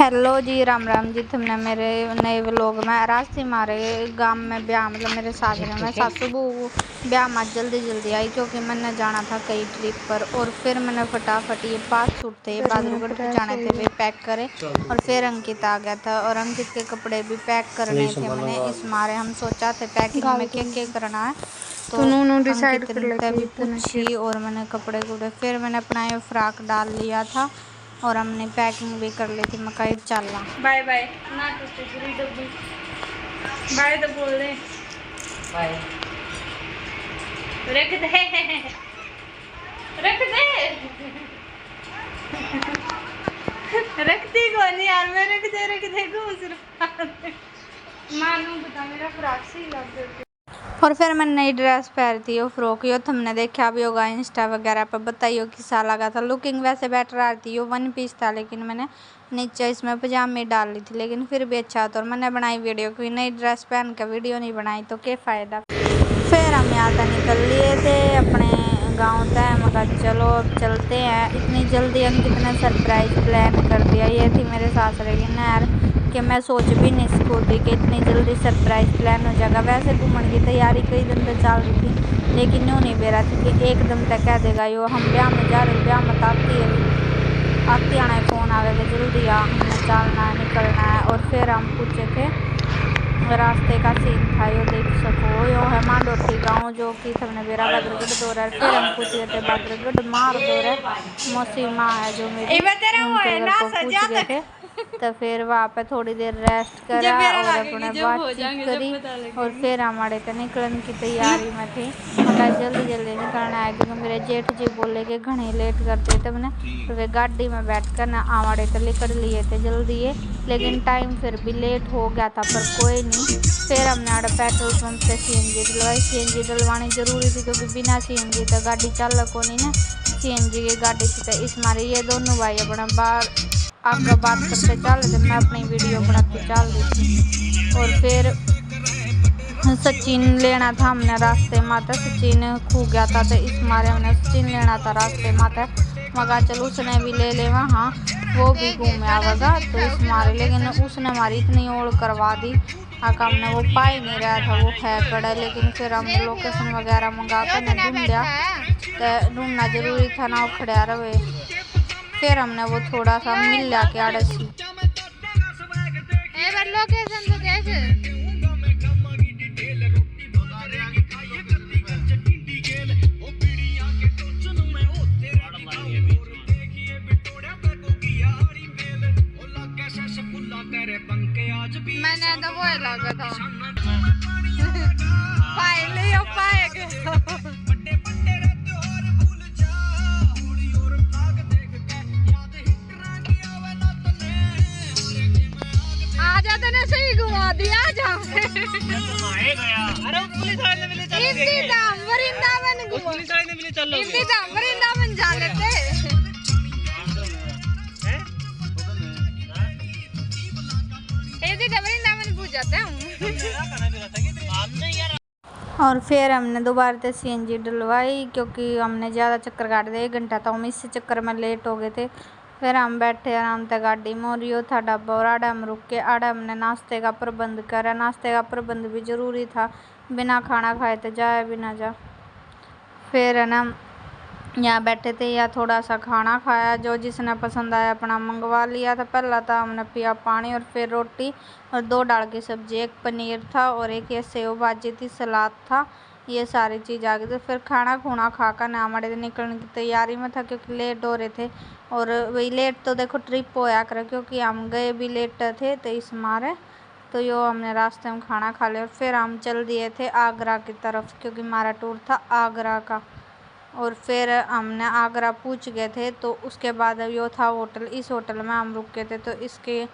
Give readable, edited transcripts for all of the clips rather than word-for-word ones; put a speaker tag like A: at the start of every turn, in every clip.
A: Hello जी, राम राम जी। तुमने मेरे नए व्लॉग में रास्ते हमारे गांव में ब्याह मतलब मेरे सासरे में सासू बहू ब्याह में जल्दी जल्दी आई क्योंकि मैंने जाना था कई ट्रिप पर। और फिर मैंने फटाफट ये 5 सूट थे बादलगढ़ को जाने थे वे पैक करे। और फिर अंकित आ गया था और अंकित के कपड़े भी पैक करने थे। मैंने इस मारे हम सोचा थे पैकिंग में क्या करना है तो अंकित ने भी पूछी और मैंने कपड़े फिर मैंने अपना ये फ्रॉक डाल लिया था और हमने पैकिंग भी कर ली थी। मकाई चलना
B: बाय बाय ना बाय तो बोल दे बाय रख दे रखती कौन यार मैं रख दे घूम मानू बता मेरा फ्रॉक सही लग गया।
A: और फिर मैंने नई ड्रेस पहनी थी वो फ्रॉक यो तुमने देखा भी होगा इंस्टा वगैरह पर। बताइयो किसा लगा था। लुकिंग वैसे बेटर आ रही थी। यो 1 पीस था लेकिन मैंने नीचे इसमें पजामे डाल ली थी लेकिन फिर भी अच्छा था। और मैंने बनाई वीडियो की नई ड्रेस पहन कर वीडियो नहीं बनाई तो क्या फ़ायदा। फिर हम यहाँ से निकल लिए थे अपने गाँव तक। मगर चलो अब चलते हैं। इतनी जल्दी अंकित ने सरप्राइज प्लान कर दिया। ये थी मेरे सासरे की नहर कि मैं सोच भी नहीं सकती कि इतनी जल्दी सरप्राइज प्लान हो जाएगा। वैसे घूमने की तैयारी कई दिन तक चल रही थी लेकिन यूँ नहीं बेरा थी कि एकदम तक कह देगा यो हम ब्याह में जा रहे ब्याह मत आती आना है फ़ोन आवेगा जल्दी आ हमने चलना है निकलना है। और फिर हम पूछे थे रास्ते का सीन था यो देख सको यो है मांडोठी गाँव जो कि सबने मेरा बादरगढ़ दो रहा है। फिर हम पूछ गए थे बादरगढ़ मार दो रहा मौसी माँ है जो मेरी उनके घर को पूछ गए थे। तो फिर वहाँ पे थोड़ी देर रेस्ट करा और अपने बातचीत करी और फिर हमारे तो निकलने की तैयारी में थे। मगर जल्दी जल्दी निकलना है क्योंकि मेरे जेठ जी बोले कि घने लेट करते थे मैंने तो वे गाड़ी में बैठ कर ना हमारे तो निकल लिए थे जल्दी ये। लेकिन टाइम फिर भी लेट हो गया था पर कोई नहीं। फिर हमने आड़ा पेट्रोल पंप से CNG डलवाई। CNG डलवानी जरूरी थी क्योंकि बिना CNG तो गाड़ी चल को नहीं ना। CNG की गाड़ी थी तो इस मारे ये दोनों भाई अपना बाहर आगे बात करते चल रहे थे। मैं अपनी वीडियो बनाती चल रही थी। और फिर सचिन लेना था हमने रास्ते माता। सचिन खो गया था तो इस मारे हमने सचिन लेना था रास्ते माता। मगर चलो उसने भी ले ले वहाँ वो भी घूमे आवेगा तो इस मारे। लेकिन उसने हमारी इतनी ओढ़ करवा दी आका हमने वो पा ही नहीं रहा था वो है कड़ा। लेकिन फिर हमने लोकेशन वगैरह मंगा कर ढूंढा तो ढूंढना जरूरी था ना वो खड़ा रहे। फिर हमने वो थोड़ा सा मिल लिया के आड़सी
B: लोकेशन तो देख मैंने तो वो लगा था फाइल यो पाएगा आ जाते ना सही घुमा दिया जा वृंदावन वृंदावन जा लेते वृंदावन पूछ जाते हैं।
A: और फिर हमने दोबारा से CNG डलवाई क्योंकि हमने ज़्यादा चक्कर काट दिए 1 घंटा तो हम इस चक्कर में लेट हो गए थे। फिर हम बैठे आराम से गाड़ी में और यो था डब्बा और आड़ा हम रुक के आड़ा हमने नाश्ते का प्रबंध करा। नाश्ते का प्रबंध भी ज़रूरी था बिना खाना खाए तो जाए भी ना जा। फिर है ना यहाँ बैठे थे या थोड़ा सा खाना खाया जो जिसने पसंद आया अपना मंगवा लिया था। पहला था हमने पिया पानी और फिर रोटी और 2 दाल की सब्जी 1 पनीर था और 1 ये सेव भाजी थी सलाद था। ये सारी चीज़ आ गई तो फिर खाना खूना खाकर ना हमारे निकलने की तैयारी में था क्योंकि लेट हो रहे थे। और वही लेट तो देखो ट्रिप होया करे क्योंकि हम गए भी लेट थे तो इस मारे तो यो हमने रास्ते में खाना खा लिया। और फिर हम चल दिए थे आगरा की तरफ क्योंकि हमारा टूर था आगरा का। और फिर हमने आगरा पूछ गए थे तो उसके बाद यो था होटल। इस होटल में हम रुके थे तो इसके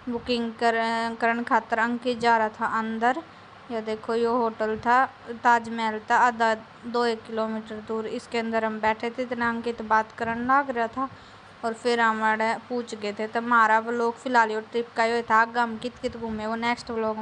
A: बुकिंग करने खातर अंकित जा रहा था अंदर। ये देखो यो होटल था ताजमहल था आधा 2-1 किलोमीटर दूर। इसके अंदर हम बैठे थे इतना अंकित बात करने लग रहा था। और फिर हमारे पूछ गए थे तो हमारा व्लॉग फिलहाल ट्रिप का यो था। आगे हम कित घूमे वो नेक्स्ट व्लॉग